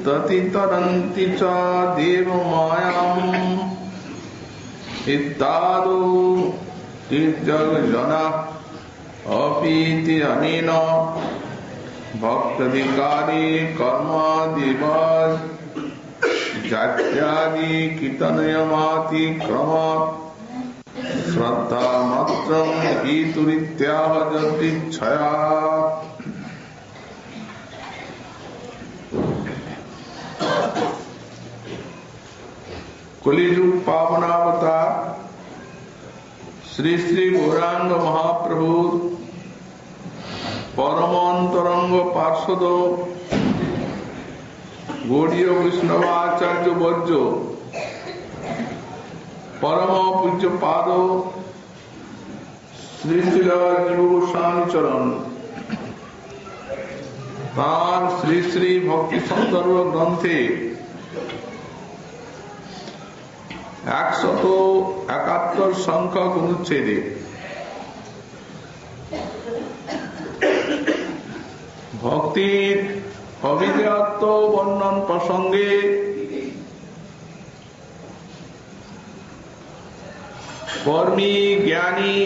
ততি তরন্তি চ দেবমায়াম ইত্যাদৌ তির্যগজনা অপীতি অনেন ভক্তাধিকারী কর্মাদিবদ জাত্যাদি কীর্তনয়মাতিক্রম শ্রদ্ধা মাত্রং হেতুরিত্যাহ যদিচ্ছয়া। কলিযুগ পাবনাবতার শ্রী শ্রী গৌরাঙ্গ মহাপ্রভুর পরম অন্তরঙ্গ পার্ষদ গৌড়ীয় বৈষ্ণবাচার্য বর্য পরম পূজ্যপাদ শ্রী শ্রী জীব গোস্বামী চরণ তাঁর শ্রী শ্রী ভক্তি সন্দর্ভ গ্রন্থে 171 সংখ্যক অনুচ্ছেদে ভক্তির অবিদ্যাত্ম বর্ণন প্রসঙ্গে কর্মী জ্ঞানী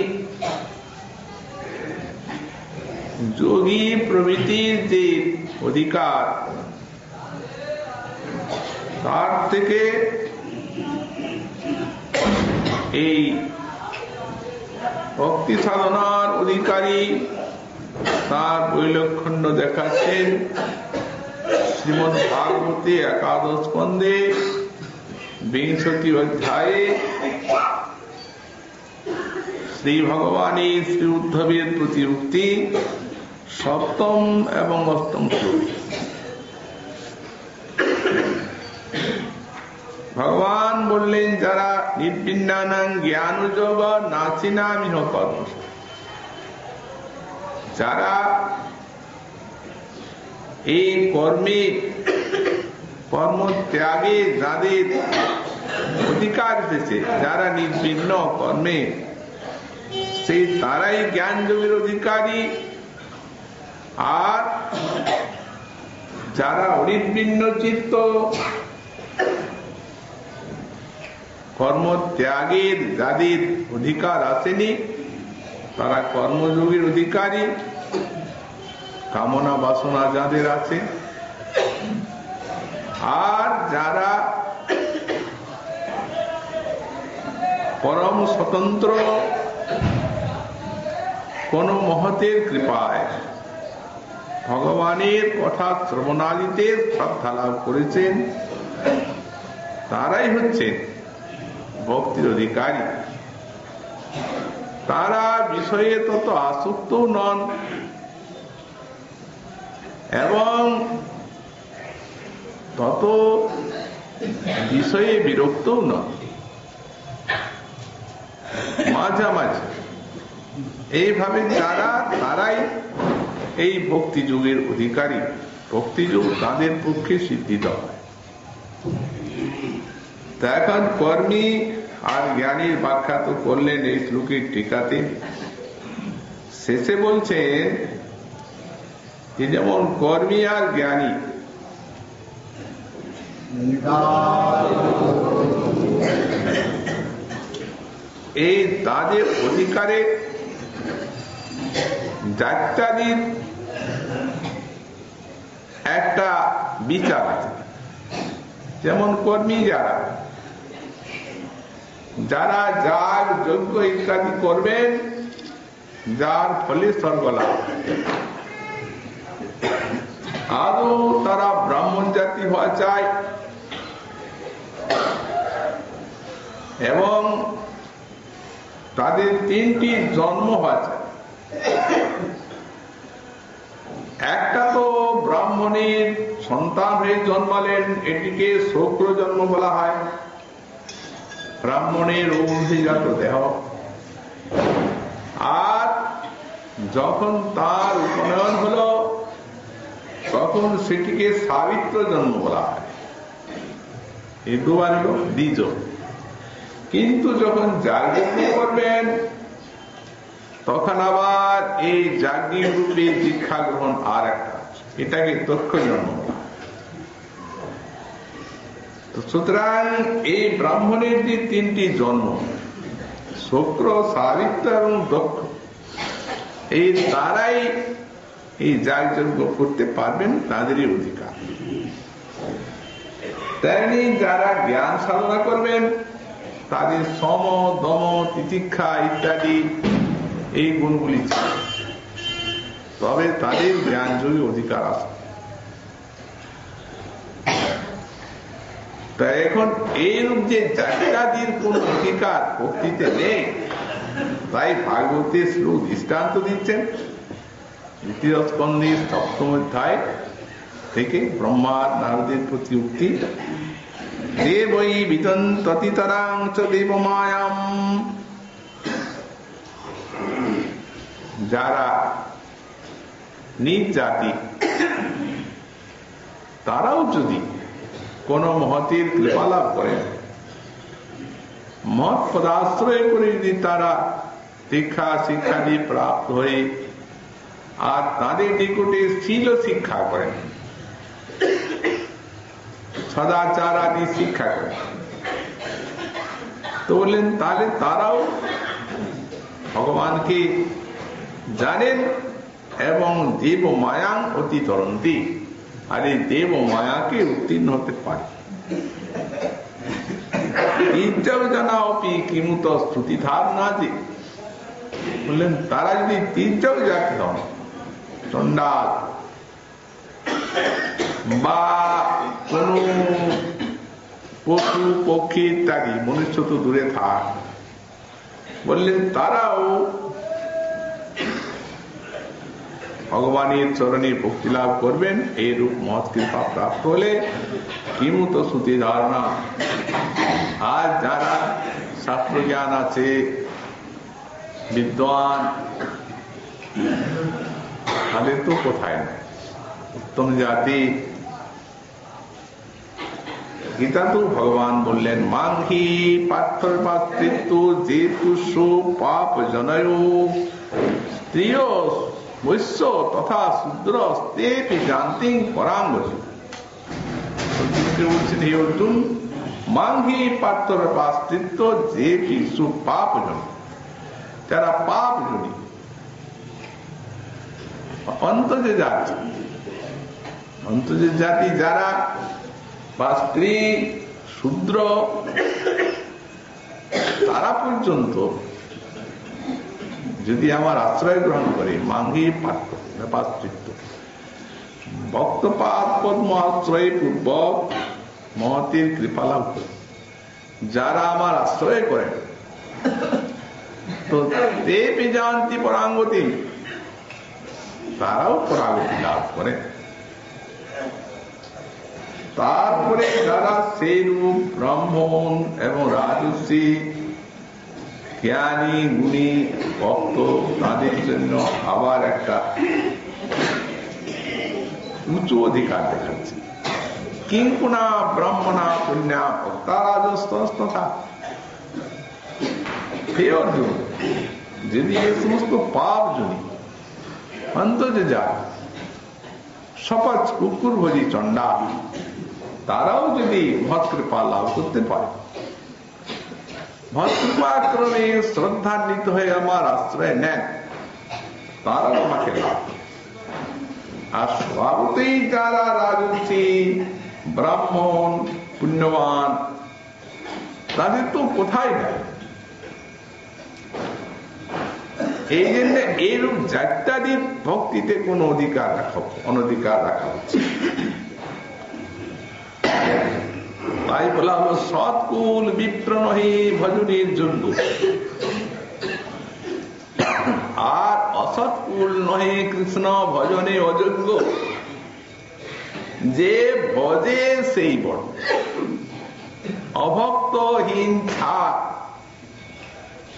যোগী প্রভৃতির যে অধিকার তার থেকে এই ভক্তি সাধনার অধিকারী তার বৈলক্ষণ্য দেখাচ্ছেন শ্রীমদ্ ভাগবতে একাদশ স্কন্ধে 20 অধ্যায়ে শ্রী ভগবানের শ্রী উদ্ধবের প্রতি উক্তি 7ম এবং 8ম শ্লোক। ভগবান বললেন, যারা নির্বিন্নানাং জ্ঞানযোগ নাচিনামিহ কর্ম, যারা এই কর্মে কর্ম ত্যাগে যাদের অধিকার এসেছে, যারা নির্বিন্ন কর্মে, সেই তারাই জ্ঞান যোগের অধিকারী। আর যারা অনির্বিন্ন চিত্ত, কর্ম ত্যাগের যাদের অধিকার আসেনি, তারা কর্মযোগের অধিকারী। কামনা বাসনা যাদের আছে, আর যারা পরম স্বতন্ত্র কোন মহতের কৃপায় ভগবানের কথা শ্রবণাদিতে শ্রদ্ধা লাভ করেছেন, তারাই হচ্ছেন ভক্তির অধিকারী। তারা বিষয়ে তত আসক্ত নন এবং তত বিষয়ে বিরক্তও নন, মাঝামাঝি। এইভাবে তারাই এই ভক্তি যুগের অধিকারী। ভক্তি যুগ তাদের পক্ষে সিদ্ধিত হয়। এখন কর্মী আর জ্ঞানীর ব্যাখ্যা তো করলেন এই শ্লোকের টিকাতে। শেষে বলছেন যে যেমন কর্মী আর জ্ঞানী এই তাদের অধিকারে জাত্যাদির একটা বিচার আছে। যেমন কর্মী যারা যাগ যজ্ঞ ইত্যাদি করবেন, যার ফলে স্বর্গ লাভ, আদৌ তারা ব্রাহ্মণ জাতি হওয়া চায় এবং তাদের 3টি জন্ম হওয়া চায়। একটা তো ব্রাহ্মণের সন্তান হয়ে জন্মালেন, এটিকে শুক্র জন্ম বলা হয়, ব্রাহ্মণের অভিজাত দেহ। আর যখন তার উপনয়ন হলো তখন সেটিকে সাবিত্র জন্ম বলা হয়। এই দুবার হলো দ্বিজ। কিন্তু যখন যাগযজ্ঞ করবেন তখন আবার এই যাজ্ঞিক রূপে দীক্ষা গ্রহণ আর একটা, এটাকে দক্ষ জন্ম বলা হয়। সুতরাং এই ব্রাহ্মণের যে তিনটি জন্ম, শুক্র, সাবিত্র এবং দক্ষ, এই তারাই এই যাগযজ্ঞ করতে পারবেন, তাদেরই অধিকার। তেমনি যারা জ্ঞান সাধনা করবেন, তাদের সম, দম, তিতিক্ষা ইত্যাদি এই গুণগুলি ছিল, তবে তাদের জ্ঞান যোগী অধিকার আছে। তাই এখন এইরূপ যে যাত্রাদির কোন অধিকার ভক্তিতে নেই, তাই ভাগবতে শ্লোক দৃষ্টান্ত দিচ্ছেন। দ্বিতীয় স্কন্ধের 7ম অধ্যায় থেকে ব্রহ্মার নারদের প্রতি উক্তি, দেবৈ বিতন্ততিতরাং চ দেবমায়াম। যারা নিজ জাতি, তারাও যদি কোন মহতের কৃপা লাভ করে, মহৎ পদাশ্রয় করে যদি তারা দীক্ষা শিক্ষাদি প্রাপ্ত হয়ে আর তাদের নিকটে শীল শিক্ষা করেন, সদাচার আদি শিক্ষা করেন, তো বললেন তাহলে তারাও ভগবানকে জানেন এবং দেব মায়াং অতি তরন্তি, আর এই দেব মায়াকে উত্তীর্ণ হতে পারে। জানা অপি কিমুত স্তুতি ধারণা, যে বললেন তারা যদি তির্যক জাতি হন, চণ্ডাল বা কোন পশু পক্ষী ইত্যাদি, মনুষ্য তো দূরে থাক, বললেন তারাও ভগবানের চরণে ভক্তি লাভ করবেন। এই রূপ মহৎ কৃপা প্রাপ্ত হলে কিমুত শ্রুতি ধারণা, আর যারা শাস্ত্র জ্ঞান আছে, বিদ্বান, তাদের তো কোথায় নেই, উত্তম জাতি। গীতা তো ভগবান বললেন, মাংহি পার্থর পাতৃত্ব যে পুষ্য পাপ জনয় স্ত্রিয় বৈশ্য তথা শূদ্র স্তেপি জানতি পরাঙ্গতি। বলছেন, হে অর্জুন, মাংহি পার্থর পাতৃত্ব যে কিছু পাপ জন, যারা পাপ জনী, অন্তর্য জাতি, অন্তর্য জাতি যারা, বা স্ত্রী, শূদ্র, তারা পর্যন্ত যদি আমার আশ্রয় গ্রহণ করে, মাঙ্গি পাতৃত্ব, ভক্তপাদ পদ্ম আশ্রয় পূর্বক মহতের কৃপা লাভ করে যারা আমার আশ্রয় করেন, তো দেবী জানতি পরাঙ্গতি, তারাও পরাগতি লাভ করে। তারপরে যারা সেই রূপ ব্রাহ্মণ এবং রাজর্ষি, জ্ঞানী, গুণী, ভক্ত, তাদের জন্য আবার একটা উঁচু অধিকার দেখাচ্ছে। কিংকুনা ব্রাহ্মণা পুণ্যা ভক্তারাজস্তথা। হে অর্জুন, যদি এই সমস্ত পাপ জনি অন্তর্য যায়, সপাচ কুকুর ভোজি চণ্ডা, তারাও যদি মহৎ কৃপা লাভ করতে পারে, মহৎ কৃপাক্রমে শ্রদ্ধান্বিত হয়ে আমার আশ্রয় নেন, তারাও আমাকে লাভ। আর স্বভাবতেই যারা রাজর্ষি, ব্রাহ্মণ, পুণ্যবান, তাদের তো কোথায় নেই। এই জন্য এইরূপ যাত্রাদির ভক্তিতে কোন অনধিকার রাখা হচ্ছে। তাই বলা হলো, সৎকুল বিপ্র নহি ভজনের যোগ্য, আর অসৎকুল নহে কৃষ্ণ ভজনে অযোগ্য। যে ভজে সেই বড়, অভক্তহীন ছাড়।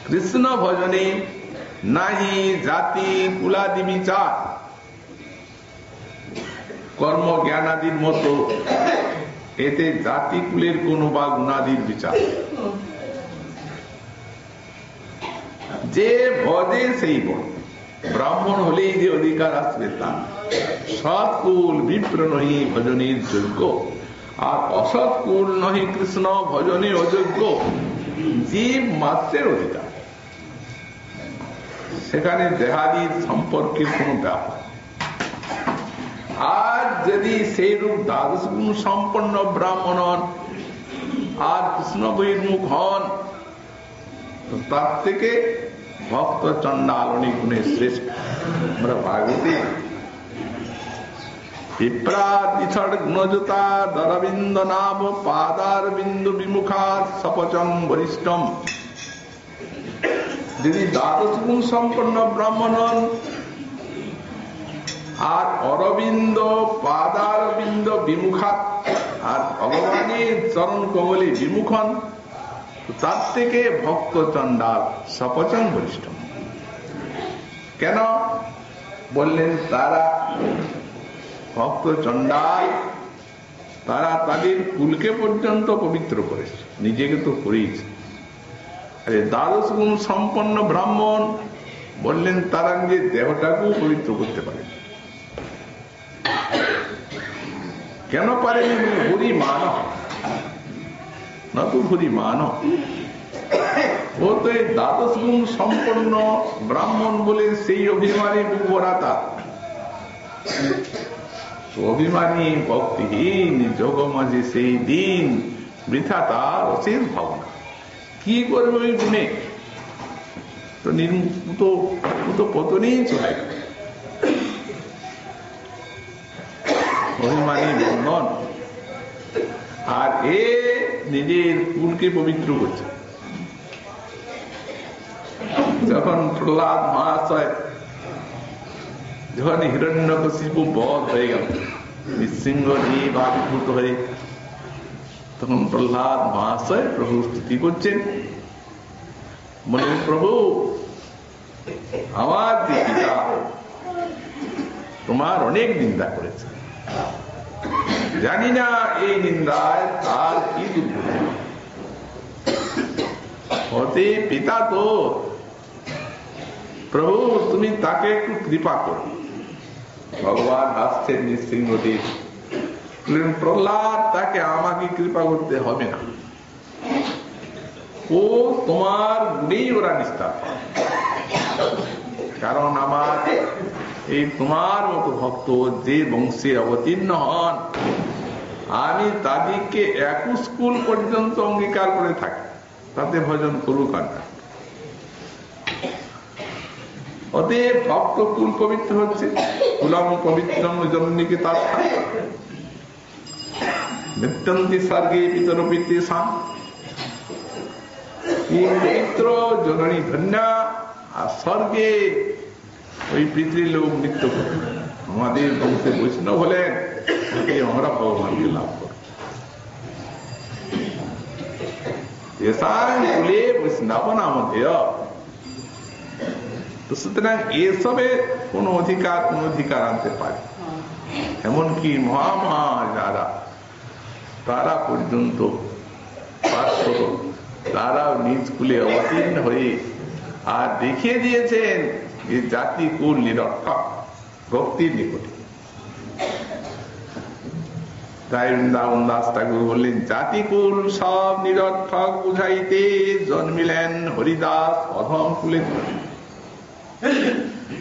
কৃষ্ণ ভজনে নাহি জাতি কুলাদি বিচার। কর্ম জ্ঞানাদির মতো এতে জাতি কুলের কোন বা গুণাদির বিচার। যে ভজে সেই বড়, ব্রাহ্মণ হলেই যে অধিকার আসবে তা। সৎকুল বিপ্র নহি ভজনের যোগ্য, আর অসৎ কুল নহি কৃষ্ণ ভজনে অযোগ্য, জীব মাত্রের অধিকার, সেখানে দেহাদির সম্পর্কের কোন ব্যাপার। আর যদি সেই রূপ দ্বাদশ গুণ সম্পন্ন ব্রাহ্মণ হন আর কৃষ্ণ বহির্মুখ হন, তার থেকে ভক্ত চণ্ডাল অনেক গুণে শ্রেষ্ঠ। আমরা ভাগবতী বিপ্রাদিছড় গুণযুতা দরবিন্দ নাম পাদার বিন্দু বিমুখা সপচম বরিষ্ঠম। যদি দ্বাদশ গুণ সম্পন্ন ব্রাহ্মণ হন আর অরবিন্দ পাদারবিন্দ বিমুখা আর ভগবানের চরণ কমলে বিমুখ হন, তার থেকে ভক্ত চণ্ডাল সপচম বরিষ্ঠ। কেন বললেন? তারা ভক্ত চণ্ডাল, তারা তাদের কুলকে পর্যন্ত পবিত্র করেছে, নিজেকে তো করেইছে। আরে দ্বাদশ গুণ সম্পন্ন ব্রাহ্মণ বললেন তারা নিজের দেহটাকেও পবিত্র করতে পারে। কেন পারেনি? হরি মান না তো হরি মান, ও তো এই দ্বাদশ গুণ সম্পন্ন ব্রাহ্মণ বলে সেই অভিমানী বুভরা তার অভিমানী ভক্তিহীন যোগ মাঝে সেই দিন বৃথা তার অশেষ ভাবনা। কি করবে ওই গুণে? তো নির্মুক্ত পতনেই চলে গেল। অভিমানী বন্ধন। আর এ নিজের কুলকে পবিত্র করছে। যখন প্রহ্লাদ মহাশয় যখন হিরণ্যকশিপু বধ হয়ে গেল, নৃসিংহ জীব আবির্ভূত হয়ে, তখন প্রহ্লাদ মহাশয় প্রভু স্তুতি করছেন, বললেন প্রভু আমার যে পিতা তোমার অনেক নিন্দা করেছে, জানি না এই নিন্দায় তার কি দুর্ভোগ হতে। পিতা তো প্রভু তুমি তাকে একটু কৃপা করো। ভগবান হাসছেন নৃসিংহদেব, প্রহ্লাদ তাকে আমাকে কৃপা করতে হবে না, ও তোমার গুণেই ওরা নিস্তার পাবে। কারণ আমার এই তোমার মতো ভক্ত যে বংশে অবতীর্ণ হন, আমি তাদেরকে 21 কুল পর্যন্ত অঙ্গীকার করে থাকি, তাতে ভজন করুক আর না। অতএব ভক্ত কুল পবিত্র হচ্ছে, কুলম পবিত্রম জননীকে তার নিত্যন্তি স্বর্গে পিতর পিতৃষাম। পবিত্র জননী ধন্যা, আর স্বর্গে ওই পিতৃলোক নিত্য করে। আমাদের বংশে বৈষ্ণব হলেন, আমরা ভগবানকে লাভ করব। কুলে বৈষ্ণব নাম ধেয়। তো সুতরাং এসবে কোন অধিকার আনতে পারে, এমনকি মহামহা যারা তারা পর্যন্ত তারাও নিজ কুলে অবতীর্ণ হয়ে আর দেখিয়ে দিয়েছেন যে জাতি কুল নিরর্থক ভক্তির নিকটে। তাই বৃন্দাবন দাস ঠাকুর বললেন, জাতিকুল সব নিরর্থক বুঝাইতে জন্মিলেন হরিদাস অধম কুলে।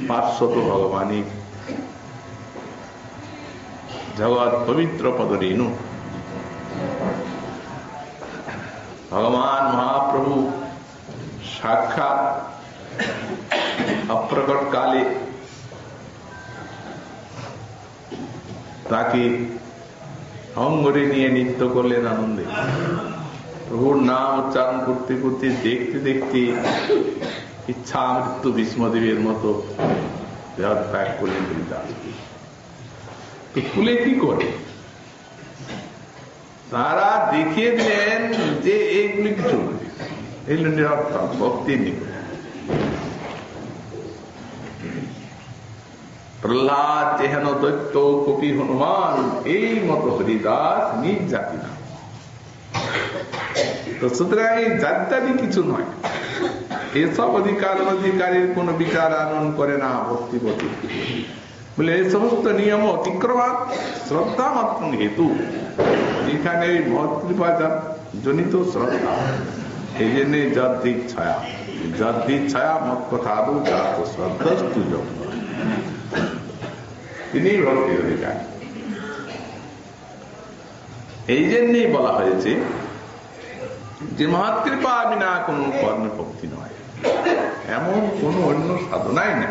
500 ভগবানী জগৎ পবিত্র পদ রেণু। ভগবান মহাপ্রভু সাক্ষাৎ অপ্রকট কালে তাকে অঙ্গরে নিয়ে নৃত্য করলেন আনন্দে। প্রভুর নাম উচ্চারণ করতে করতে দেখতে দেখতে ইচ্ছা মৃত্যু ভীষ্মদেবের মতো দেহ ত্যাগ করলেন হরিদাস। তো কুলে কি করে? তারা দেখিয়ে দিলেন যে এইগুলি কিছু এগুলো নিরর্থক ভক্তির নিকট। প্রহ্লাদ যেহেন দৈত্য কপি হনুমান, এই মতো হরিদাস নিজ জাতি না। তো সুতরাং এই জাতি কিছু নয়, এসব অধিকারের কোন বিচার আনয়ন করে না ভক্তিপতি। বলে এই সমস্ত নিয়ম অতিক্রমা শ্রদ্ধা মাত্র হেতু। সেখানে মহৎ কৃপা জনিত শ্রদ্ধা, এই জন্য যদ্দিক ছায়া, যদ্দিক ছায়া মত কথা আদৌ জাত শ্রদ্ধাস্তু যোগ, তিনি ভক্তির অধিকারী। এই জন্যই বলা হয়েছে যে মহৎ কৃপা বিনা কোন কর্মে ভক্তি নয়, এমন কোন অন্য সাধনাই না।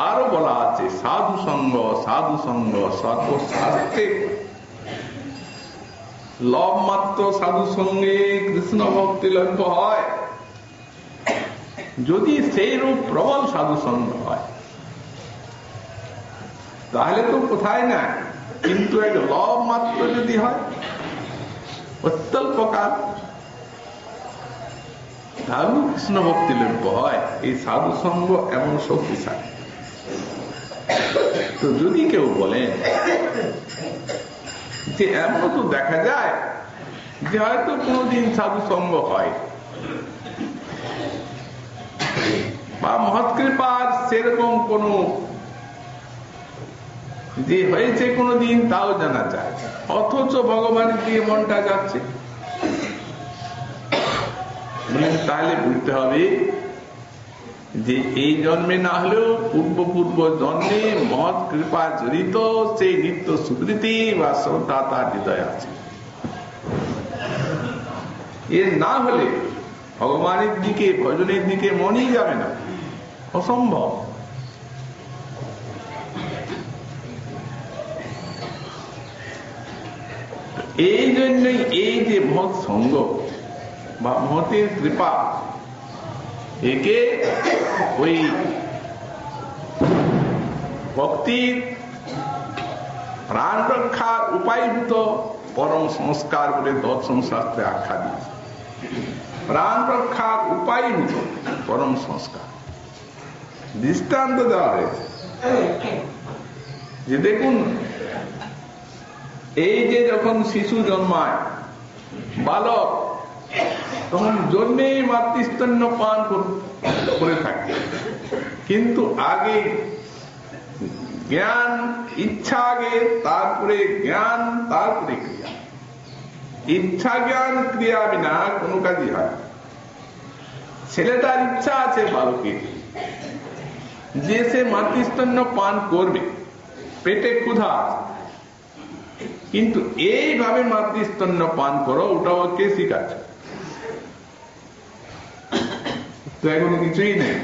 আরো বলা আছে সাধু সঙ্গ, সাধু সঙ্গ সর্বশাস্ত্রে, লব মাত্র সাধু সঙ্গে কৃষ্ণ ভক্তি লভ্য হয়। যদি সেই রূপ প্রবল সাধু সঙ্গ হয় তাহলে তো কোথায় না, কিন্তু এক লব মাত্র যদি হয় অত্যল্পকাল, তাহলে কৃষ্ণ ভক্তি লভ্য হয়। এই সাধু সঙ্গ এমন শক্তিশালী। তো যদি কেউ বলেন যে এমন তো দেখা যায় যে হয়তো কোনদিন সাধু সঙ্গ হয় বা মহৎ কৃপার সেরকম কোন যে হয়েছে কোনদিন তাও জানা যায়, অথচ ভগবানের দিয়ে মনটা যাচ্ছে, তাহলে বুঝতে হবে যে এই জন্মে না হলেও পূর্ব জন্মে মহৎ কৃপা জড়িত সেই নিত্য সুকৃতি বা শ্রদ্ধা তার হৃদয় আছে। এর না হলে ভগবানের দিকে ভজনের দিকে মনই যাবে না, অসম্ভব। এই জন্যই এই যে মহৎ সঙ্গ বা মহতের কৃপা, একে ওই ভক্তির প্রাণ রক্ষার উপায়ভূত পরম সংস্কার বলে দর্শন শাস্ত্রে আখ্যা দিয়েছে। প্রাণ রক্ষার উপায়ভূত পরম সংস্কার দৃষ্টান্ত দেওয়া হয়েছে যে দেখুন, এই যে যখন শিশু জন্মায়, বালক, তখন জন্মেই মাতৃস্তন্য পান করে থাকে, কিন্তু আগে জ্ঞান, ইচ্ছা আগে, তারপরে জ্ঞান, তারপরে ক্রিয়া। ইচ্ছা জ্ঞান ক্রিয়া বিনা কোনো কাজই হয়। ছেলেটার ইচ্ছা আছে বালকের যে সে মাতৃস্তন্য পান করবে, পেটে ক্ষুধা আছে, কিন্তু এইভাবে মাতৃস্তন্য পান করো, ওটাও কে শিখাচ্ছে? তো এখন কিছুই নেই,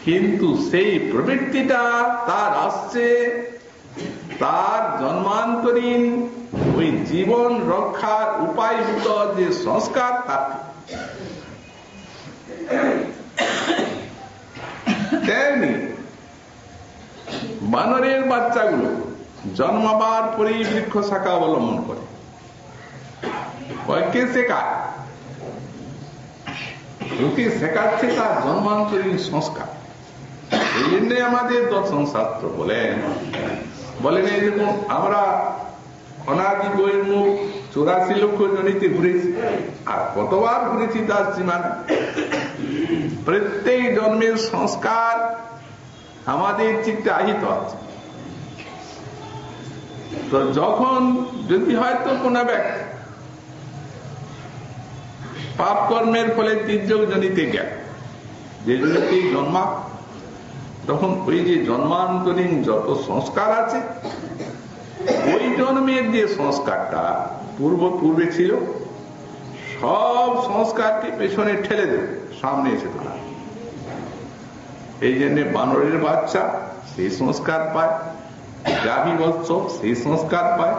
কিন্তু সেই প্রবৃত্তিটা তার আসছে তার জন্মান্তরীণ ওই জীবন রক্ষার উপায়ভূত যে সংস্কার, তার তেমনি বানরের বাচ্চাগুলো জন্মাবার পরেই বৃক্ষ শাখা অবলম্বন করে, কে শেখায়? ওকে শেখাচ্ছে তার জন্মান্তরীণ সংস্কার। এই জন্য আমাদের দর্শন শাস্ত্র বলেন এই দেখুন, আমরা অনাদি বইয়ের মুখ 84 লক্ষ জনিতে ঘুরেছি, আর কতবার ঘুরেছি তার সীমানা। প্রত্যেক জন্মের সংস্কার আমাদের চিত্তে আহিত আছে। তো যখন যদি হয়তো কোন ব্যক্তি পাপ কর্মের ফলে তির্যক জনিতে গেল, যে জনিতে জন্মা, তখন ওই যে জন্মান্তরীণ যত সংস্কার আছে, ওই জন্মের যে সংস্কারটা পূর্বে ছিল, সব সংস্কারকে পেছনে ঠেলে দেবে, সামনে এসে দাঁড়া। এই জন্য বানরের বাচ্চা সেই সংস্কার পায়, গাভী বৎস সেই সংস্কার পায়,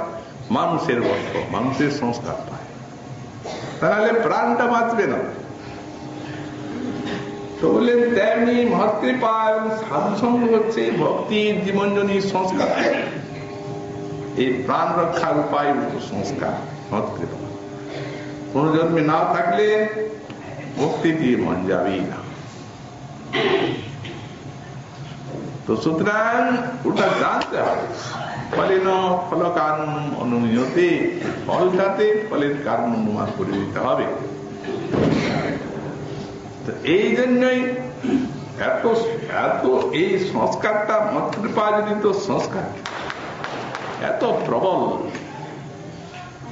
মানুষের বৎস মানুষের সংস্কার পায়, তাহলে প্রাণটা বাঁচবে না। তো বললেন তেমনি মহৎ কৃপা এবং সাধু সঙ্গ হচ্ছে ভক্তির জীবনজনী সংস্কার, এই প্রাণ রক্ষার উপায় সংস্কার মহৎ কৃপা। কোন জন্মে না থাকলে ভক্তি দিয়ে মন যাবেই না। তো সুতরাং ওটা জানতে হবে, ফলে ফল কারণ অনুমিয়তে, ফলটাতে ফলের কারণ অনুমান করে দিতে হবে। তো এই জন্যই এত এই সংস্কারটা মহৎ কৃপা জনিত সংস্কার, এত প্রবল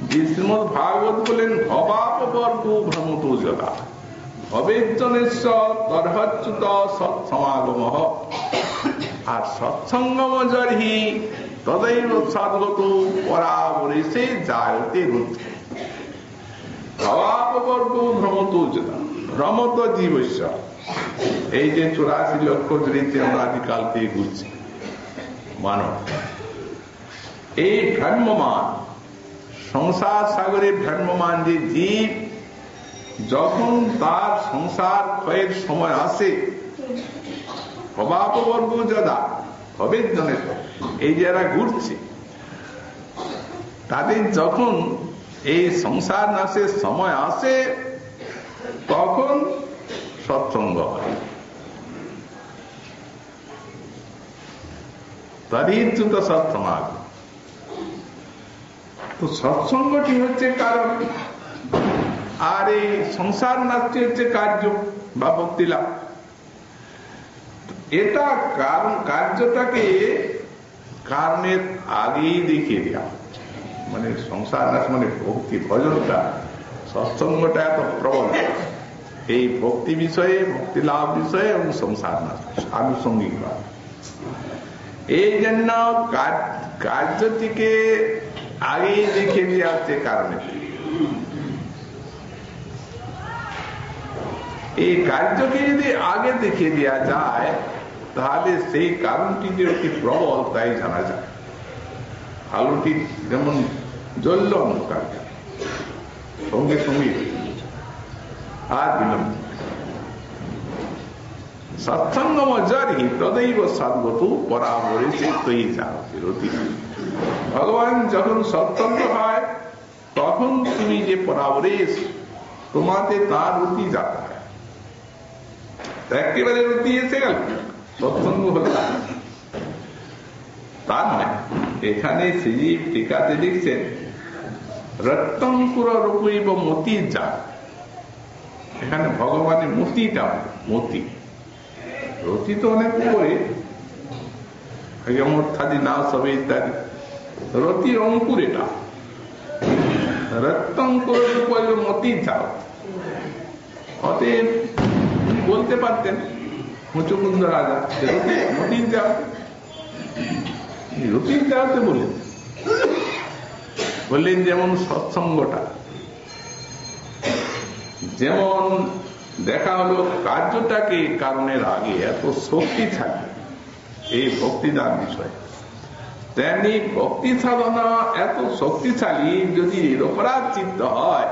যে শ্রীমদ ভাগবত বলেন ভবাপবর্গ ভ্রমত যদা ভবেজ্জনেশ্বর তর্হচ্যুত সৎসমাগম, আর সৎসঙ্গম জর্হি তदैव সদ্গত পরাবরেশে জায়তে রুদ্ধ। ভবাপবর্গ ভ্রমত যদা, ভ্রমত জীবস্য, এই যে 84 লক্ষ দৃঢ় আমরা আদিকাল থেকে ঘুরছি মানব, এই ভ্রাম্যমান সংসার সাগরে ভ্রাম্যমান যে জীব, যখন তার সংসার ক্ষয়ের সময় আসে, ভবাপবর্গ যদা ভবেজ্জনের, এই যারা ঘুরছে তাদের যখন এই সংসার নাশের সময় আসে, তখন সৎসঙ্গ হয়। তরিচ্যুত সৎসমাগ, তো সৎসঙ্গটি হচ্ছে কারণ, আর এই সংসার নাশটি হচ্ছে কার্য বা ভক্তি লাভ। এটা কারণ, কার্যটাকে কারণের আগেই দেখিয়ে দেওয়া, মানে সংসার নাশ মানে ভক্তি ভজনটা, সৎসঙ্গটা এত প্রবল এই ভক্তি বিষয়ে, ভক্তি লাভ বিষয়ে এবং সংসার নাশ আনুষঙ্গিক ভাব। এই জন্য কার্যটিকে আগেই দেখিয়ে দেওয়া হচ্ছে কারণে। এই কার্যকে যদি আগে দেখিয়ে দেওয়া যায়, তাহলে সেই কারণটি যে অতি প্রবল তাই জানা যায়। আলোটি যেমন জ্বলল অন্ধকার, সঙ্গে সঙ্গে আর বিলম্ব। সৎসঙ্গম জর্হি তदैव সদ্গত পরাবরেশে তৈ জায়তে রতি। ভগবান যখন সৎসঙ্গ হয়, তখন তুমি যে পরাবরেশ, তোমাতে তার রতি জাত হয়। একেবারে রতি এসে গেল, সৎসঙ্গ হল তার নয়। এখানে শ্রীজীব টিকাতে লিখছেন রক্তঙ্কুর রূপৈব মতি যা, এখানে ভগবানের মতিটা, মতি রতি তো অনেক উপরে, অর্থাদি না সবে ইত্যাদি, রতি অঙ্কুর, এটা রক্তঙ্কুর রূপৈব মতি যা। অতএব বলতে পারতেন মুচুকুন্দ রাজা রতির যা, রতির যাতে বললেন যেমন সৎসঙ্গটা, যেমন দেখা হলো কার্যটাকে কারণের আগে এত শক্তিশালী এই ভক্তিদান বিষয়, তেমনি ভক্তি সাধনা এত শক্তিশালী। যদি নিরপরাধ চিত্ত হয়,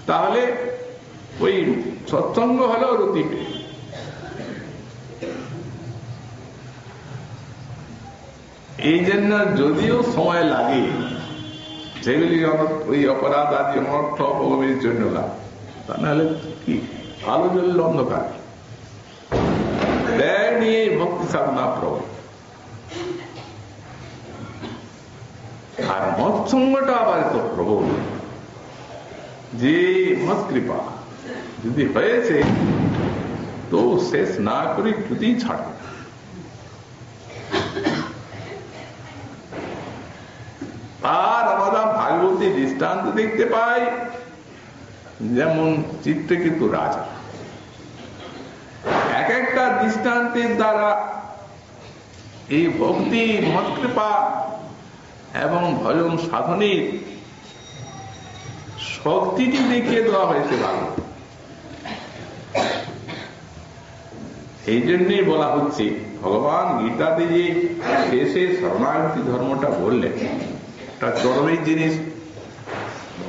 তাহলে ওই সৎসঙ্গ হলো রতিটি। এই জন্য যদিও সময় লাগে, যেগুলি ওই অপরাধ আদি অনর্থ অপগমের জন্য লাভ, তা নাহলে কি আলো জ্বলল অন্ধকার। ব্যয় নিয়ে ভক্তি সাধনা প্রবল। আর মৎসঙ্গটা আবার এত প্রবল যে মত কৃপা যদি হয়েছে, তো শেষ না করে যদি ছাড়ে। আর আমরা ভাগবতী দৃষ্টান্ত দেখতে পাই, যেমন চিত্রকেতু রাজা, এক একটা দৃষ্টান্তের দ্বারা এই ভক্তি মত কৃপা এবং ভজন সাধনের শক্তিটি দেখিয়ে দেওয়া হয়েছে ভাগবত। এই জন্যই বলা হচ্ছে, ভগবান গীতাতে যে শেষে শরণাগতি ধর্মটা বললেন, একটা চরমের জিনিস।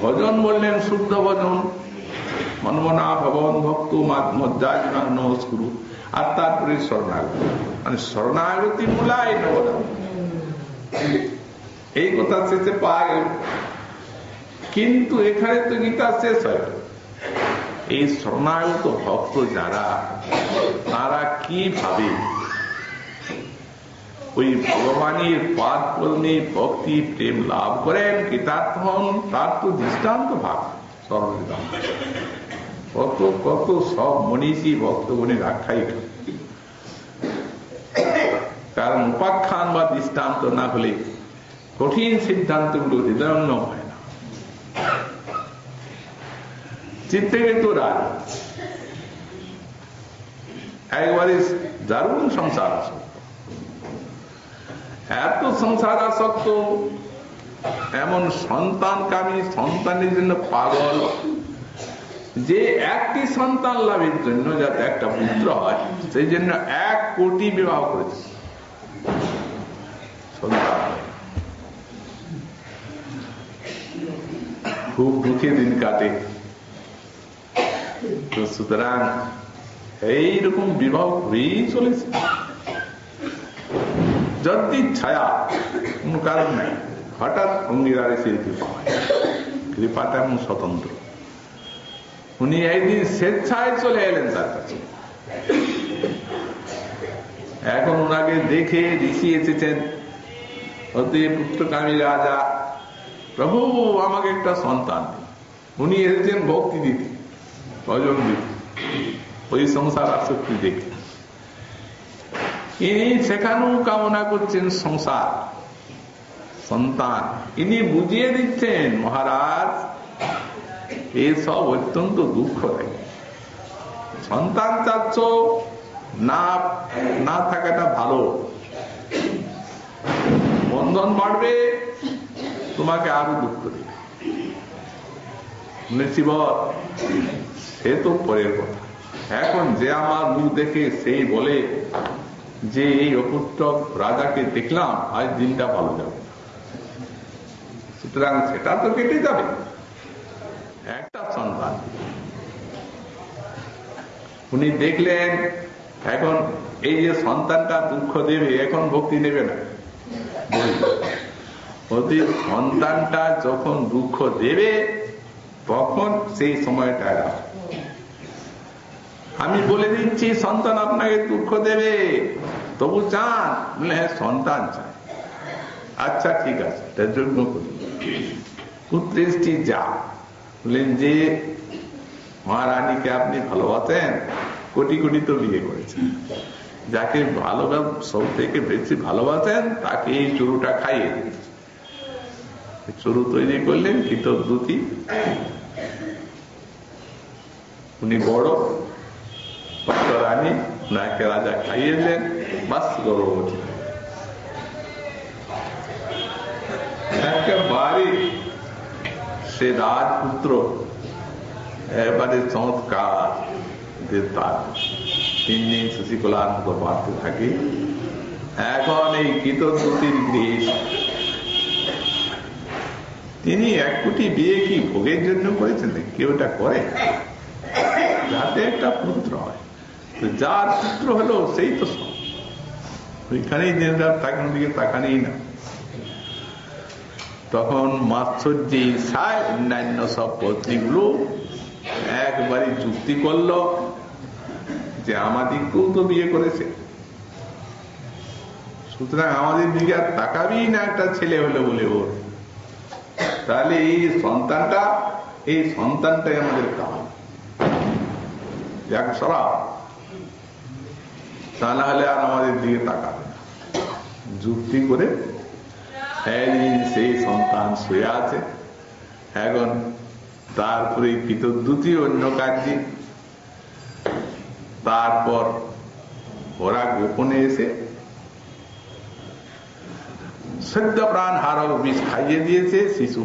ভজন বললেন শুদ্ধ ভজন, মনমনা ভগবান ভক্ত মজ্জাজনা নমস্কুরু, আর তারপরে শরণাগতি, মানে শরণাগতি মূলায় নবদা, এই কথা শেষে পাওয়া গেল। কিন্তু এখানে তো গীতা শেষ হয়, এই শরণাগত ভক্ত যারা, তারা কিভাবে ওই ভগবানের পাদ পদ্মে ভক্তি প্রেম লাভ করেন, কৃতার্থ হন, তার তো দৃষ্টান্ত ভাব সর্বদান। কত কত সব মনীষী ভক্তগণের আখ্যায়িত। কারণ উপাখ্যান বা দৃষ্টান্ত না হলে কঠিন সিদ্ধান্তগুলো হৃদয়ঙ্গম হয় না। চিত্তকেতু রাজ একবারে দারুণ সংসার আসক্ত, এত সংসার আসক্ত, এমন সন্তানকামী, সন্তানের জন্য পাগল, যে একটি সন্তান লাভের জন্য, যাতে একটা পুত্র হয়, সেই জন্য 1 কোটি বিবাহ করেছে। খুব দুঃখে দিন কাটে। তো সুতরাং এইরকম বিবাহ করেই চলেছে, যদি ছায়া, কোন কারণ নাই। হঠাৎ অঙ্গীকারে সেই কৃপা হয়, কৃপাটা এমন স্বতন্ত্র। উনি একদিন স্বেচ্ছায় চলে এলেন তার কাছে। এখন ওনাকে দেখে ঋষি এসেছেন, অতি পুত্রকামী রাজা, প্রভু আমাকে একটা সন্তান। উনি এসেছেন ভক্তি দিতে, ভজন দিতে, ওই সংসার আসক্তি দেখে। ইনি সেখানেও কামনা করছেন সংসার, সন্তান। ইনি বুঝিয়ে দিচ্ছেন, মহারাজ এসব অত্যন্ত দুঃখদায়ী। সন্তান চাচ্ছ, না থাকাটা ভালো, বন্ধন বাড়বে, তোমাকে আরো দুঃখ দেবে। সে তো পরের কথা। এখন যে আমার মুখ দেখে সেই বলে যে এই অপুত্রক রাজাকে দেখলাম, আজ দিনটা ভালো যাবে, সুতরাং সেটা তো কেটে যাবে। একটা সন্তান উনি দেখলেন, এখন এই যে সন্তানটা দুঃখ দেবে, এখন ভক্তি নেবে না। সন্তানটা যখন দুঃখ দেবে, তখন সেই সময়টা আমি বলে দিচ্ছি, সন্তান আপনাকে দুঃখ দেবে, তবু চান? বলে হ্যাঁ, সন্তান চাই। আচ্ছা ঠিক আছে, এটা যজ্ঞ করি। পুত্রেষ্টি যা বললেন, যে মহারানীকে আপনি ভালোবাসেন, কোটি কোটি তো বিয়ে করেছেন, যাকে সব থেকে বেশি ভালোবাসেন তাকে এই চুরুটা খাইয়ে দিন। চুরু তৈরি করলেন কিতদ্রুতি, উনি বড় রানী, ওনাকে রাজা খাইয়ে দিলেন, বাস গর্ভবতী। একেবারে সে রাজপুত্র এবারে চমৎকার, 3 দিন শশিকলার মতো বাড়তে থাকে। এখন এই কিতদ্রুতির গৃহে তিনি 1 কোটি বিয়ে কি ভোগের জন্য করেছেন? কেউ এটা করে? যাতে একটা পুত্র হয়। তো যার পুত্র হলো সেই তো সব, ওইখানেই দিন রাত তাকানোর দিকে তাকানেই না। তখন মাৎসর্যে ঈর্ষায় অন্যান্য সব পত্নীগুলো একবারে যুক্তি করল যে আমাদেরকেও তো বিয়ে করেছে, সুতরাং আমাদের দিকে আর তাকাবি না একটা ছেলে হলো বলে ওর, তাহলে এই সন্তানটাই আমাদের কাম, যাকে সরা, তা না হলে আর আমাদের দিকে তাকাবে না। যুক্তি করে সেই সন্তান শুয়ে আছে। এখন তারপরে কিতদ্রুতি অন্য কার্যে, তারপর ওরা গোপনে এসে সদ্য প্রাণ হারক বিষ খাইয়ে দিয়েছে শিশু।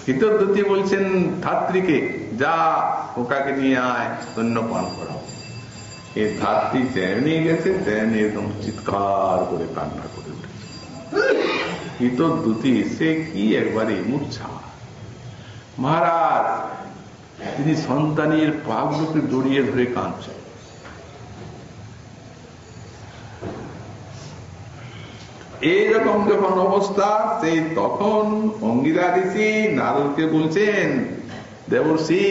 কিতদ্রুতি বলছেন ধাত্রীকে, যা ওকাকে নিয়ে আয়, স্তন্যপান করাও। এই ধাত্রী যেমনি গেছে তেমনি একদম চিৎকার করে কান্না করে উঠেছে। কিতদ্রুতি সে কি একবারে মূর্ছা। মহারাজ তিনি সন্তানের পাগুলোকে জড়িয়ে ধরে কাঁদছে। এইরকম যখন অবস্থা, সেই তখন অঙ্গিরা ঋষি নারদকে বলছেন, দেবর্ষি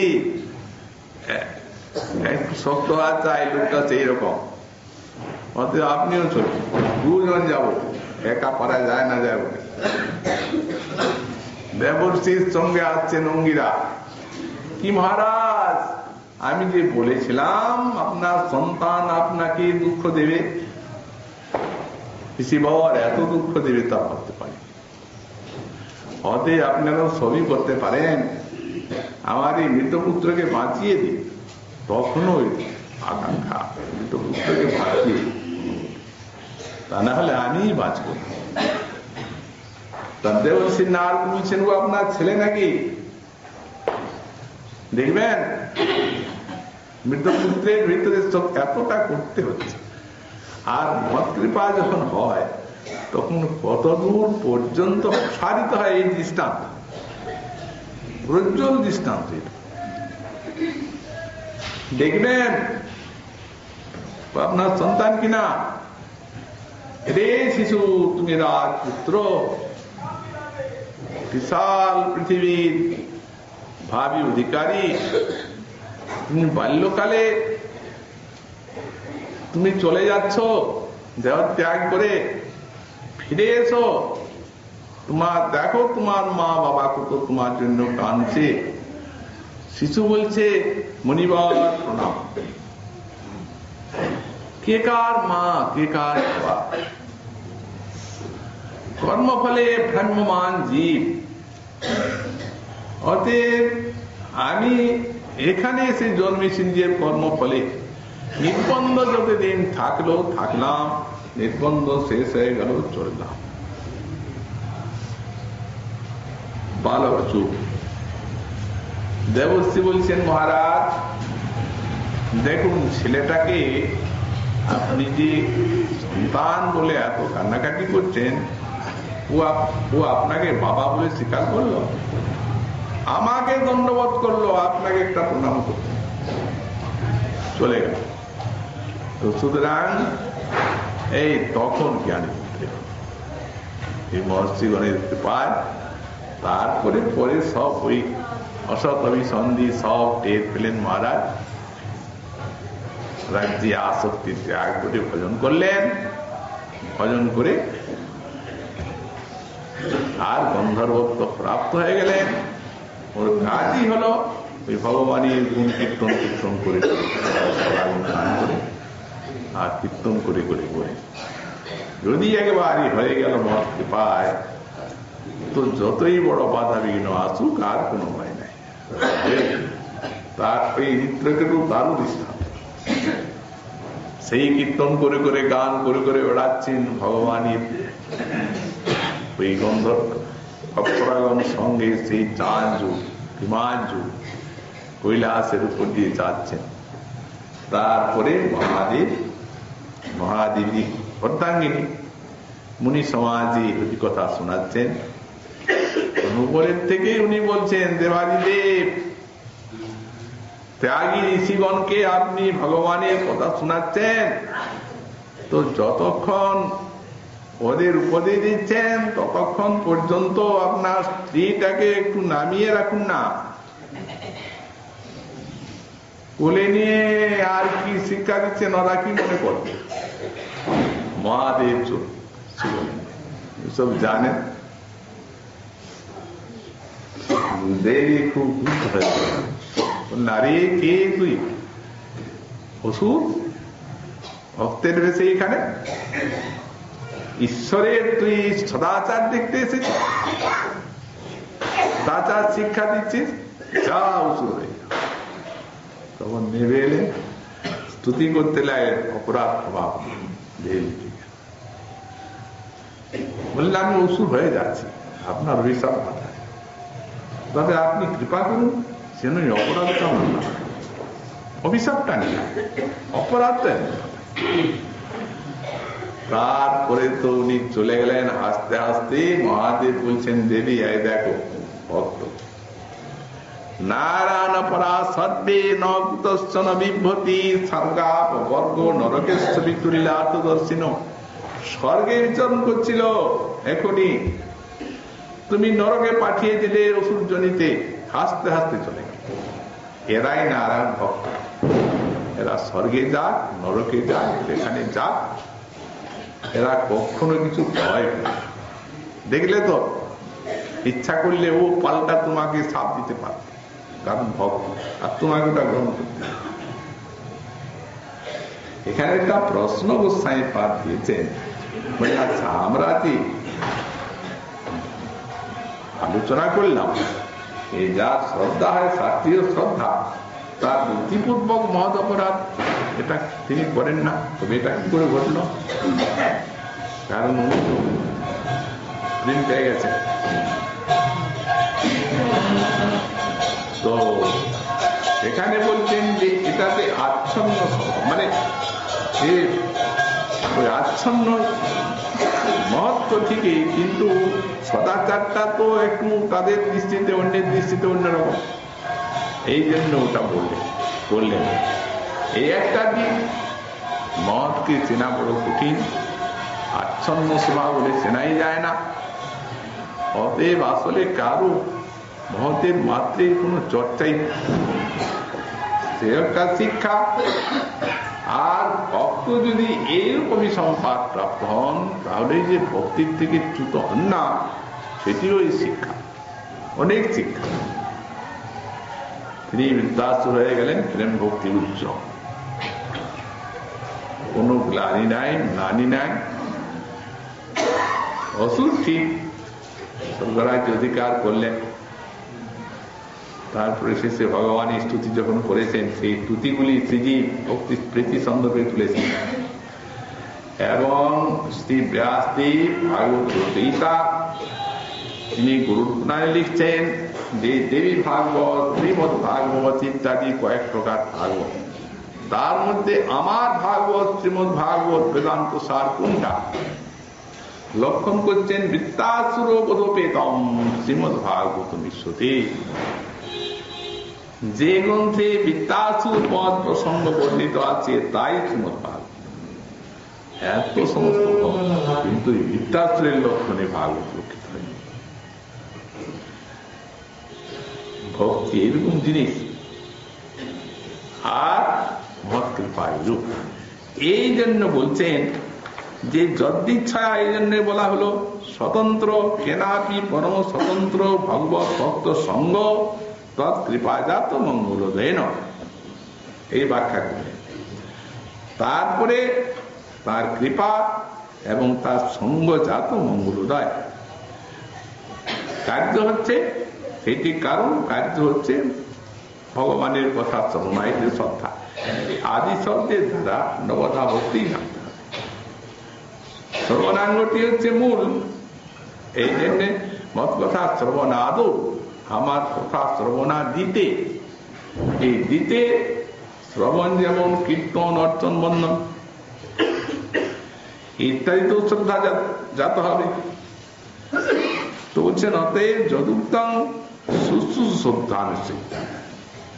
একটু শক্ত হাত চাই, লোকটা সেই রকম, অতএব আপনিও চলুন, 2 জন যাবো, একা পারা যায় না যায় বলে। দেবর্ষির সঙ্গে আসছেন অঙ্গিরা। কি মহারাজ, আমি যে বলেছিলাম আপনার সন্তান আপনাকে দুঃখ দেবে, পিসি বাবার এত দুঃখ দেবে তা ভাবতে পারি। হতে আপনারাও সবই করতে পারেন, আমার এই মৃতপুত্রকে বাঁচিয়ে দিন। তখনও আকাঙ্ক্ষা মৃতপুত্রকে বাঁচিয়ে, তা না হলে আমিই বাঁচব না। দেবর্ষি নারদ বলছেন, ও আপনার ছেলে নাকি? দেখবেন মৃতপুত্রের ভিতরে এতটা করতে হচ্ছে, আর মত কৃপা যখন হয় তখন কতদূর পর্যন্ত প্রসারিত হয় এই দৃষ্টান্ত, প্রজ্জ্বল দৃষ্টান্ত। দেখবেন আপনার সন্তান কিনা, রে শিশু তুমি রাজপুত্র, বিশাল পৃথিবীর ভাবি অধিকারী, তুমি বাল্যকালে তুমি চলে যাচ্ছ দেহ ত্যাগ করে, ফিরে এসো, তোমার দেখো তোমার মা বাবা কত তোমার জন্য কাঁদছে। শিশু বলছে, মনিবার প্রণাম। কে কার মা, কে কার বাবা? কর্মফলে ভ্রাম্যমান জীব। অতএব আমি এখানে এসে জন্মেছি নিজের কর্মফলে। নির্বন্ধ যতদিন থাকলো থাকলাম, নির্বন্ধ শেষ হয়ে গেল চললাম। বালক চুপ। দেবশ্রী বলছেন, মহারাজ দেখুন ছেলেটাকে আপনি যে সন্তান বলে এত কান্নাকাটি করছেন, ও আপনাকে বাবা বলে স্বীকার করলো, আমাকে দণ্ডবোধ করলো, আপনাকে একটা প্রণাম করলো, চলে গেল। তো সুতরাং এই তখন জ্ঞানী এই মহর্ষিগণের কৃপায় তারপরে পরে সব ওই অসৎ অভিসন্ধি সব টের পেলেন মহারাজ। রাজ্যে আসক্তি ত্যাগ করে ভজন করলেন, ভজন করে আর গন্ধর্বত্ব প্রাপ্ত হয়ে গেলেন। ওর কাজই হলো ওই ভগবানের গুণ কীর্তন কীর্তন করে আর কীর্তন করে করে করে যদি একবারই হয়ে গেল মত কৃপায়, তো যতই বড় বাধা বিঘ্ন আসুক আর কোনো ভয় নাই। তার ওই নিত্যকেটু তারও দৃষ্টান্ত, সেই কীর্তন করে করে গান করে করে বেড়াচ্ছেন ভগবানের ওই গন্ধর্ব অপ্সরাগণ সঙ্গে সেই চাঁদু হিমাঞ্জু কৈলাসের উপর দিয়ে যাচ্ছেন। তারপরে মহাদেবী অর্ধাঙ্গিনী মুনি সমাজে কথা শোনাচ্ছেন। উপরের থেকে উনি বলছেন, দেবাদিদেব ত্যাগী ঋষিগণকে আপনি ভগবানের কথা শোনাচ্ছেন, তো যতক্ষণ ওদের উপদেশ দিচ্ছেন ততক্ষণ পর্যন্ত আপনার স্ত্রীটাকে একটু নামিয়ে রাখুন না। কোলে নিয়ে আর কি শিক্ষা দিচ্ছেন ওরা কি মনে করবে? মহাদেব সব জানেন, দেবী খুব দুঃখ হয়ে নারী কে তুই অসুর ভক্তের বেশে এখানে ঈশ্বরের তুই সদাচার দেখতে এসেছিস, সদাচার শিক্ষা দিচ্ছিস, যা অসুর হয়ে যা। তখন নেবে এলে স্তুতি করতে লাগে অপরাধ প্রভাব, বললে আমি অসুর হয়ে যাচ্ছি, আপনার অভিশাপ মাথায়, তবে আপনি কৃপা করুন যেন অপরাধটা আমার না, অভিশাপটা নিয়ে অপরাধটা। তারপরে তো উনি চলে গেলেন হাসতে হাসতে। মহাদেব বলছেন, দেবী এই দেখো ভক্ত নারায়ণ পরা সর্বে নকুতশ্চন বিভ্যতি স্বর্গাপ বর্গ নরকেশ্ব বিতুল্যাত দর্শিন। স্বর্গে বিচরণ করছিল, এখনই তুমি নরকে পাঠিয়ে দিলে অসুর জনিতে। হাসতে হাসতে চলে গেল। এরাই নারায়ণ ভক্ত, এরা স্বর্গে যাক নরকে যাক যেখানে যাক, এরা কখনো কিছু ভয় করে না। দেখলে তো ইচ্ছা করলে ও পাল্টা তোমাকে সাপ দিতে পারত, কারণ ভক্ত, আর তোমাকে ওটা গ্রহণ করতে। এখানে একটা প্রশ্ন গোস্বামী পাঠ দিয়েছেন, বলে আচ্ছা আমরা কি আলোচনা করলাম এই যার শ্রদ্ধা হয় শাস্ত্রীয় শ্রদ্ধা তার বুদ্ধিপূর্বক মহৎ অপরাধ এটা তিনি করেন না, তবে এটা কি করে ঘটল? কারণ উনি তো প্রেম পেয়ে গেছে। তো এখানে বলছেন যে এটাতে আচ্ছন্ন মানে ওই আচ্ছন্ন মহত্ব ঠিকই, কিন্তু সদাচারটা তো একটু তাদের দৃষ্টিতে অন্যের দৃষ্টিতে অন্যরকম, এই জন্য ওটা বললেন। এই একটা দিক, মহৎকে চেনা বড় কঠিন, আচ্ছন্ন স্বভাব বলে চেনাই যায় না। অতএব আসলে কারো মহতের মাত্রের কোনো চর্চাই সে একটা শিক্ষা। আর ভক্ত যদি এইরকমই সম্পাদ প্রাপ্ত হন তাহলে যে ভক্তির থেকে চ্যুত হন না, সেটিও এই শিক্ষা, অনেক শিক্ষা। তিনি বৃদ্ধাসুর হয়ে গেলেন প্রেম ভক্তি উচ্চ, কোনো গ্লানি নাই, নানি নাই। অসুর ঠিক স্বর্গরাজ্য অধিকার করলেন, তারপরে শেষে ভগবানের স্তুতি যখন করেছেন, সেই স্তুতিগুলি শ্রীজি ভক্তি প্রীতি সন্দর্ভে তুলেছেন। এবং শ্রী ব্যাসদেব ভাগবত রচয়িতা তিনি গুরুনায় লিখছেন যে দেবী ভাগবত, শ্রীমদ ভাগবত ইত্যাদি কয়েক প্রকার ভাগবত, তার মধ্যে আমার ভাগবত শ্রীমদ ভাগবত বেদান্ত সার কোনটা লক্ষণ করছেন বৃত্তাসুর বোধপেতম শ্রীমদ ভাগবত বিশ্বতে। যে গ্রন্থে বৃত্তাসুর পদ প্রসঙ্গ বর্ণিত আছে তাই শ্রীমদ ভাগবত। এত সমস্ত কিন্তু বৃত্তাসুরের লক্ষণে ভাগবত লক্ষিত হয়নি। ভক্তি এরকম জিনিস, আর মহৎ কৃপায় রূপ। এই জন্য বলছেন যে যদ্দিচ্ছা, এই জন্য বলা হলো স্বতন্ত্র কেনাপি পরম স্বতন্ত্র ভগবত ভক্ত সঙ্গ তৎ কৃপাজাত মঙ্গলোদয়ন, এই ব্যাখ্যা করলেন। তারপরে তার কৃপা এবং তার সঙ্গজাত মঙ্গলোদয়। কার্য হচ্ছে সেটি, কারণ কার্য হচ্ছে ভগবানের কথা শ্রবণাইতে শ্রদ্ধা। আদি শব্দের দ্বারা নবধা ভক্তি জানতে হবে। শ্রবণাঙ্গটি হচ্ছে মূল। এই জন্য মত কথা শ্রবণাদৌ, আমার কথা শ্রবণা দিতে। এই দিতে শ্রবণ যেমন কীর্তন অর্চন বন্ধন ইত্যাদি তো শ্রদ্ধা যাতে হবে। তো বলছেন অতএব যদুক্তং শুশ্রূষোদ্ধানস্য,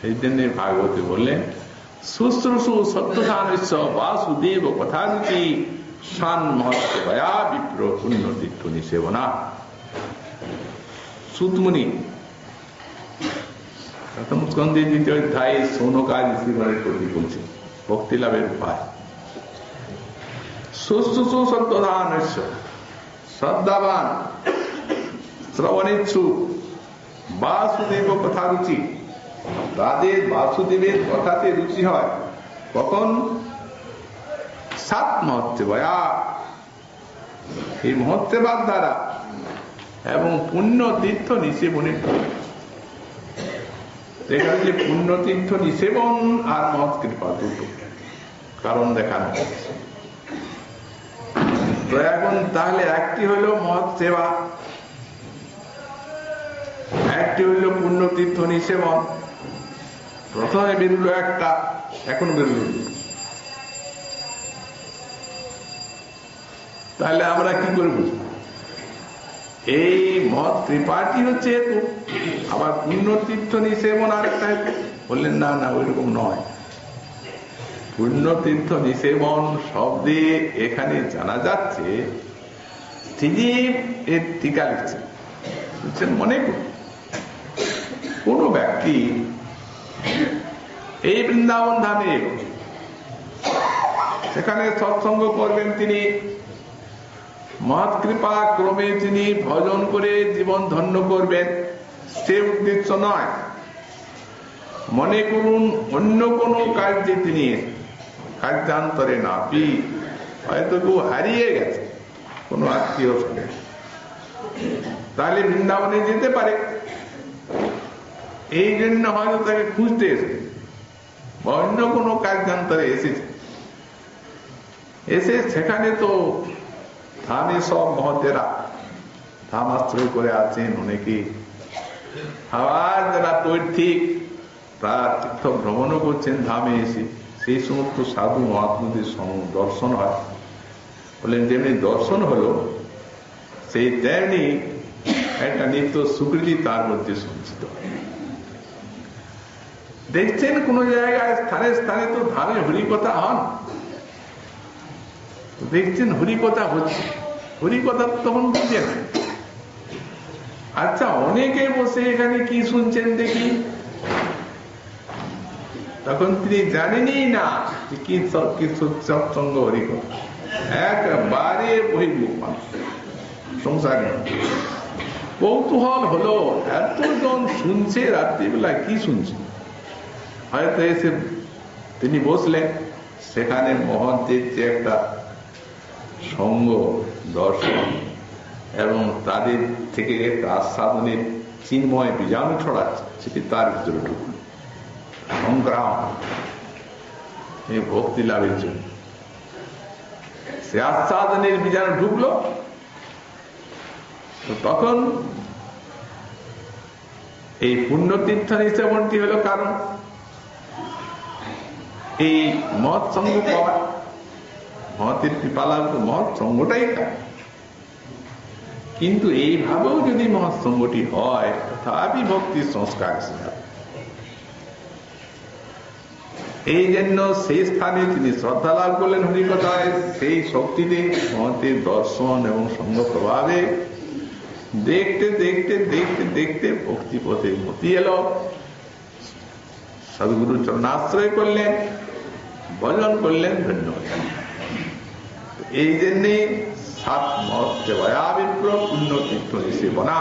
এই জন্য ভাগবতে বললেন শুশ্রূষু সত্যধানস্য বাসুদেব কথারুচি শান মহত্তয়া বিপ্র পুণ্যতীর্থ নিষেবনা। সুতমুনি প্রথম স্কন্ধে 2য় অধ্যায়ে সৌনকাজ ঋষিগণের প্রতি বলছে ভক্তি লাভের উপায়। শুশ্রূষু সত্যধানস্য, শ্রদ্ধাবান শ্রবণেচ্ছু বাসুদেব কথা রুচি, তাদের বাসুদেবের কথাতে রুচি হয় কখন? সাত মহত্তেবয়া, এই মহত্তেবার দ্বারা, এবং পুণ্য তীর্থ নিষেবনের। এখানে যে পুণ্য তীর্থ নিষেবন আর মহৎ কৃপা দুটো কারণ দেখানো হচ্ছে। তো এখন তাহলে একটি হইল মহৎ সেবা, একটি হইল পুণ্য তীর্থ নিষেবন। প্রথমে বেরুল একটা, এখন বেরুল। তাহলে আমরা কি করে বুঝবো? এই মহৎ কৃপাটি হচ্ছে হেতু, আবার পুণ্য তীর্থ নিষেবন আরেকটা হেতু। বললেন না না, ওইরকম নয়। পুণ্য তীর্থ নিষেবন শব্দে এখানে জানা যাচ্ছে শ্রীজীব এর টিকা লিখছেন, বুঝছেন? মনে করুন কোন ব্যক্তি এই বৃন্দাবন ধামে এলো, সেখানে সৎসঙ্গ করবেন, তিনি মহৎ কৃপা ক্রমে তিনি ভজন করে জীবন ধন্য করবেন, সে উদ্দেশ্য নয়। মনে করুন অন্য কোন কার্যে তিনি কার্যান্তরে নাপি হয়তো কেউ হারিয়ে গেছে, কোনো আত্মীয় থাকে, তাহলে বৃন্দাবনে যেতে পারে। এই জন্য হয়তো তাকে খুঁজতে এসেছে বা অন্য কোনো কার্যান্তরে এসেছে, এসে সেখানে তো ধামে সব মহতেরা ধাম আশ্রয় করে আছেন অনেকে, আবার যারা তৈর্থিক তারা তীর্থ ভ্রমণও করছেন ধামে এসে, সেই সমস্ত সাধু মহাত্মাদের দর্শন হয়। বলেন যেমনি দর্শন হলো সেই তেমনি একটা নিত্য সুকৃতি তার মধ্যে সঞ্চিত। দেখছেন কোন জায়গায় স্থানে স্থানে তো ধামে হরিকথা হন, দেখছেন হরিকথা হচ্ছে, হরিকথা তখন বুঝছেন। আচ্ছা, অনেকে বসে এখানে কি শুনছেন দেখি, তখন তিনি জানেনই না কি সৎসঙ্গ হরিকথা, একবারে বহির্মুখ মানুষ সংসারে। কৌতূহল হলো এতজন শুনছে, রাত্রিবেলা কি শুনছে, হয়তো এসে তিনি বসলেন, সেখানে মহন্তের যে একটা সঙ্গ দর্শন এবং তাদের থেকে একটা আস্বাদনের চিন্ময় বীজাণু ছড়াচ্ছে, সেটি তার ভিতরে ঢুকল সংগ্রাম এই ভক্তি লাভের জন্য। সে আস্বাদনের বীজাণু ঢুকলো, তখন এই পুণ্যতীর্থ হিসাবটি হলো কারণ এই মহৎ সঙ্গ পাওয়া, মহতের কৃপা লাভ, মহৎ সঙ্গটাই কারণ। কিন্তু এইভাবেও যদি মহৎ সঙ্গটি হয়, তথাপি ভক্তির সংস্কার এসে যাবে। এই জন্য সেই স্থানে তিনি শ্রদ্ধা লাভ করলেন হরিকথায়, সেই শক্তিতে মহতের দর্শন এবং সঙ্গ প্রভাবে দেখতে দেখতে দেখতে দেখতে ভক্তি পথে মতি এলো, সদ্গুরু চরণাশ্রয় করলেন, ভজন করলেন, ধন্যবাদ। এই জন্যে সাত মত সেবায়াবিপ্র পুণ্য তীর্থ এসে বনা,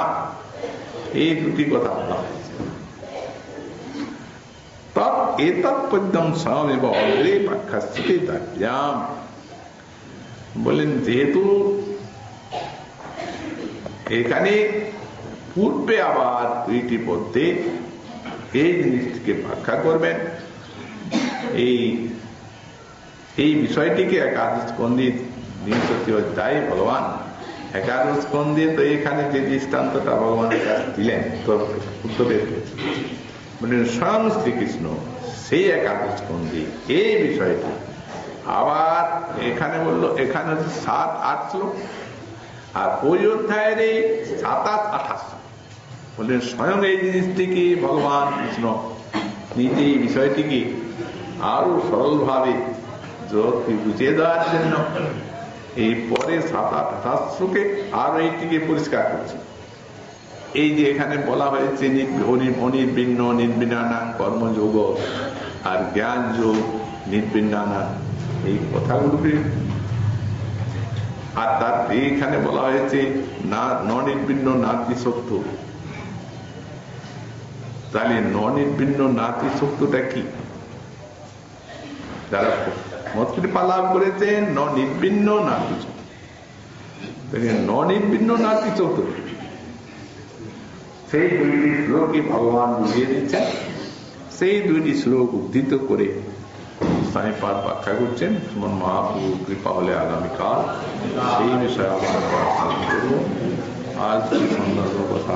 এই দুটি কথা বলা হয়েছে। তৎপদ্যম স্বয়ং অগ্রে পাক্ষাস্যতে দাব্যাম, বলেন যেহেতু এখানে পূর্বে আবার দুইটি পদ্যে এই জিনিসটিকে ব্যাখ্যা করবেন, এই বিষয়টিকে একাদশ স্কন্ধে ২০ অধ্যায়ে ভগবান একাদশ স্কন্ধে তো এখানে যে দৃষ্টান্তটা ভগবানের কাছে দিলেন উদ্ধবের, বলেন স্বয়ং শ্রীকৃষ্ণ সেই একাদশ স্কন্ধে এই বিষয়টি আবার এখানে বললো, এখানে ৭-৮ শ্লোক, আর ওই অধ্যায়ের ২৭-২৮ বললেন স্বয়ং এই জিনিসটিকে ভগবান কৃষ্ণ নিজে এই বিষয়টিকে আরো সরল ভাবে জগৎকে বুঝিয়ে দেওয়ার জন্য এই পরে ৭-৮ শ্লোকে আরো এইটিকে পরিষ্কার করছে। এই যে এখানে বলা হয়েছে অনির্বিন্ন নির্বিন্নানাং কর্মযোগ আর জ্ঞান যোগ নির্বিন্নানাং, এই কথাগুলোকে, আর তার এইখানে বলা হয়েছে না ননির্বিন্ন নাতিশক্ত, তাহলে ননির্বিন্ন নাতিশক্তটা কি? যারা মৎকৃপা লাভ করেছেন নির্বিন্ন নাতিশক্ত, ননির্বিন্ন নাতিশক্ত সেই দুইটি শ্লোকই ভগবান বুঝিয়ে দিচ্ছেন। সেই দুইটি শ্লোক উদ্ধৃত করে স্বামীপাদ ব্যাখ্যা করছেন। শ্রীমন মহাপ্রভু কৃপা হলে আগামীকাল সেই বিষয়ে আমরা আলোচনা করব। আজ সন্ধ্যার কথা